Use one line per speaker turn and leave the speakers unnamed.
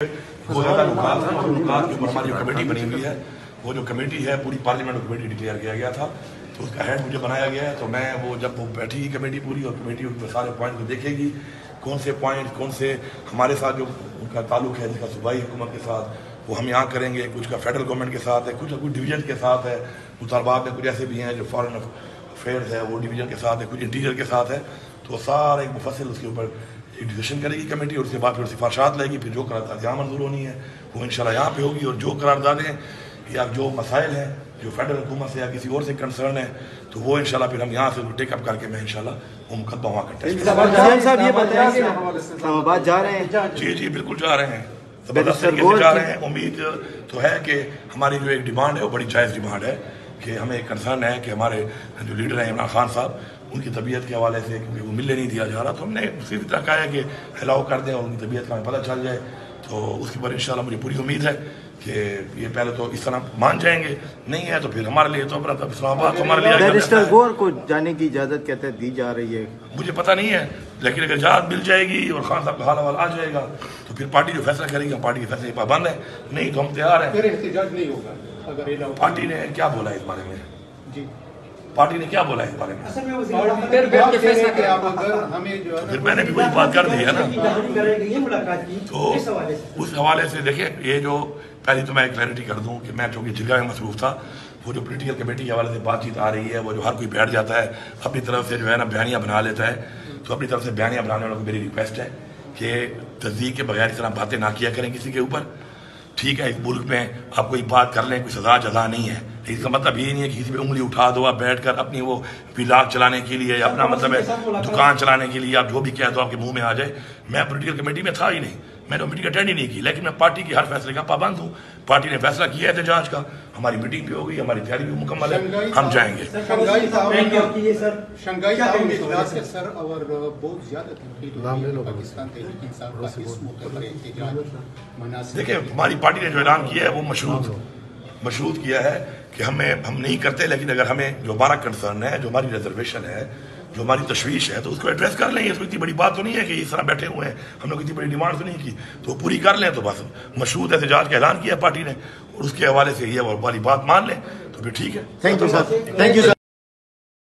बहुत ज़्यादा नुकात है और नुकात के ऊपर हमारी जो कमेटी बनी हुई है, वो जो कमेटी है पूरी पार्लियामेंट कमेटी डिक्लेयर किया गया था, तो उसका हेड मुझे बनाया गया है। तो मैं वो जब वो बैठी कमेटी पूरी और कमेटी उनके सारे पॉइंट को देखेगी, कौन से पॉइंट कौन से हमारे साथ जो उनका ताल्लुक है जिसका सूबाई हुकूमत के साथ, वो हम यहाँ करेंगे, कुछ का फेडरल गवर्नमेंट के साथ है, कुछ डिवीजन के साथ है, मुतालबात में कुछ ऐसे भी हैं जो फॉरेन अफेयर्स है वो डिवीजन के साथ है, कुछ इंटीरियर के साथ है। तो सारा एक मुफस्सिल उसके ऊपर एक डिसीजन करेगी कमेटी और उसके बाद फिर सिफारशात लेगी, फिर जो करारदाद यहाँ मंजूर होनी है वो इंशाल्लाह यहाँ पे होगी। और जो करारदादें या जो मसाइल हैं जो फेडरल हुकूमत से या किसी और से कंसर्न है, तो वो इंशाल्लाह फिर हम यहाँ से टेकअप करके मैं इंशाल्लाह वो मुकदमा वहाँ करते हैं। जी बिल्कुल जा रहे हैं, जबरदस्त तरीके से जा रहे हैं। उम्मीद तो है कि हमारी जो एक डिमांड है वो बड़ी जायज़ डिमांड है कि हमें कंसर्न है कि हमारे जो लीडर हैं इमरान खान साहब, उनकी तबीयत के हवाले से क्योंकि वो मिलने नहीं दिया जा रहा, तो हमने उसी तरह कहा है कि अलाउ कर दें और उनकी तबीयत का हमें पता चल जाए। तो उसके बाद इंशाल्लाह मुझे पूरी उम्मीद है कि ये पहले तो इस तरह मान जाएंगे, नहीं है तो फिर हमारे लिए तो इस्लामाबाद तो हमारे लिए
बैरिस्टर गौर को जाने की इजाज़त कहते हैं दी जा रही है, मुझे
पता नहीं है, लेकिन अगर इजाज़त मिल जाएगी और खान साहब का हाल हवाल आ जाएगा तो फिर पार्टी जो फैसला करेगी हम पार्टी के फैसले पाबंद है, नहीं तो हम तैयार हैं।
नहीं होगा अगर
पार्टी ने क्या बोला इस बारे में जी, पार्टी ने क्या बोला इस बारे में? फिर मैंने भी वही बात कर दी है ना। तो उस हवाले से देखिए, ये जो पहले तो मैं क्लैरिटी कर दूं कि मैं चूँकि जिला में मसरूफ था, वो जो पोलिटिकल कमेटी के हवाले से बातचीत आ रही है, वो जो हर कोई बैठ जाता है अपनी तरफ से जो है ना बयानियाँ बना लेता है, तो अपनी तरफ से बयानियाँ बनाने वालों को मेरी रिक्वेस्ट है कि तस्दीक के बगैर इस तरह बातें ना किया करें किसी के ऊपर। ठीक है, इस मुल्क में आप कोई बात कर लें, कोई सजा जजा नहीं है, इसका मतलब ये नहीं है कि किसी पे उंगली उठा दो आप बैठकर अपनी वो विलाग चलाने के लिए, अपना मतलब है दुकान चलाने के लिए आप जो भी कह दो आपके मुंह में आ जाए। मैं पॉलिटिकल कमेटी में था ही नहीं, मैंने मीटिंग अटेंड ही नहीं की, लेकिन मैं पार्टी की हर फैसले का पाबंद हूँ। पार्टी ने फैसला किया है एहतजाज का, हमारी मीटिंग भी हो गई, हमारी तैयारी भी मुकम्मल है, हम जाएंगे। देखिए, हमारी पार्टी ने जो ऐलान किया है वो मशरूत किया है कि हम नहीं करते, लेकिन अगर हमें जो हमारा कंसर्न है, जो हमारी रिजर्वेशन है, जो हमारी तशवीश है, तो उसको एड्रेस कर लेंगे। इसमें इतनी बड़ी बात तो नहीं है कि इस तरह बैठे हुए हैं, हम लोग इतनी बड़ी डिमांड तो नहीं की, तो पूरी कर लें। तो बस मशरूत एहतजाज का ऐलान किया पार्टी ने और उसके हवाले से ये वाली बात मान लें तो फिर ठीक है।
Thank you sir.